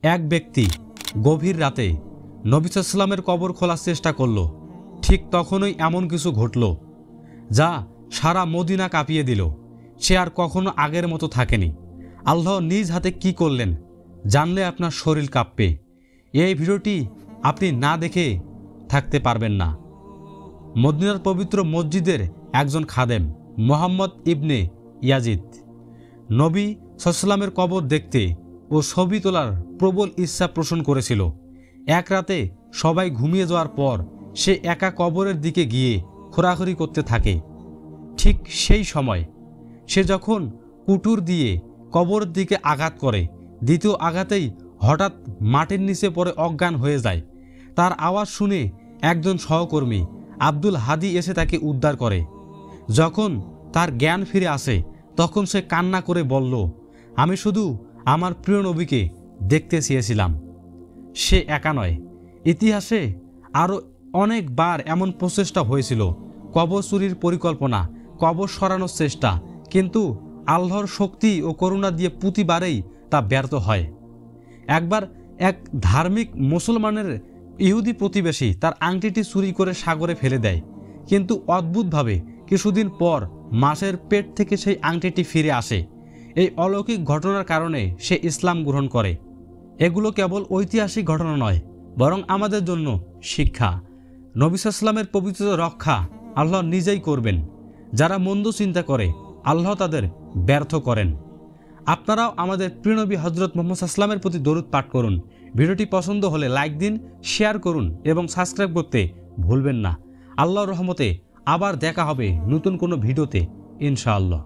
এক ব্যক্তি গভীর রাতে নবী সাল্লাল্লাহু আলাইহি ওয়াসাল্লামের কবর খোলার চেষ্টা করল। ঠিক তখনই এমন কিছু ঘটল যা সারা মদিনা কাঁপিয়ে দিল। সে আর কখনো আগের মতো থাকেনি। আল্লাহ নিজ হাতে কি করলেন জানলে আপনার শরীর কাঁপবে। এই ভিডিওটি আপনি না দেখে থাকতে পারবেন না। মদিনার পবিত্র মসজিদের একজন খাদেম মুহাম্মদ ইবনে ইয়াজিদ নবী সাল্লাল্লাহু আলাইহি ওয়াসাল্লামের কবর দেখতে ও ছবি তোলার প্রবল ইচ্ছা পোষণ করেছিল। এক রাতে সবাই ঘুমিয়ে যাওয়ার পর সে একা কবরের দিকে গিয়ে খোঁড়াখুড়ি করতে থাকে। ঠিক সেই সময় সে যখন কুটুর দিয়ে কবরের দিকে আঘাত করে, দ্বিতীয় আঘাতেই হঠাৎ মাটির নিচে পড়ে অজ্ঞান হয়ে যায়। তার আওয়াজ শুনে একজন সহকর্মী আব্দুল হাদি এসে তাকে উদ্ধার করে। যখন তার জ্ঞান ফিরে আসে তখন সে কান্না করে বলল, আমি শুধু আমার প্রিয় নবীকে দেখতে চেয়েছিলাম। সে একা নয়, ইতিহাসে আরও অনেকবার এমন প্রচেষ্টা হয়েছিল, কবর চুরির পরিকল্পনা, কবর সরানোর চেষ্টা, কিন্তু আল্লাহর শক্তি ও করুণা দিয়ে প্রতিবারেই তা ব্যর্থ হয়। একবার এক ধার্মিক মুসলমানের ইহুদি প্রতিবেশী তার আংটিটি চুরি করে সাগরে ফেলে দেয়, কিন্তু অদ্ভুতভাবে কিছুদিন পর মাছের পেট থেকে সেই আংটিটি ফিরে আসে। এই অলৌকিক ঘটনার কারণে সে ইসলাম গ্রহণ করে। এগুলো কেবল ঐতিহাসিক ঘটনা নয়, বরং আমাদের জন্য শিক্ষা। নবী সাল্লাল্লাহু আলাইহি ওয়াসাল্লামের পবিত্রতা রক্ষা আল্লাহ নিজেই করবেন। যারা মন্দ চিন্তা করে আল্লাহ তাদের ব্যর্থ করেন। আপনারাও আমাদের প্রিয় নবী হযরত মুহাম্মদ সাল্লাল্লাহু আলাইহি ওয়াসাল্লামের প্রতি দরুদ পাঠ করুন। ভিডিওটি পছন্দ হলে লাইক দিন, শেয়ার করুন এবং সাবস্ক্রাইব করতে ভুলবেন না। আল্লাহর রহমতে আবার দেখা হবে নতুন কোনো ভিডিওতে ইনশাআল্লাহ।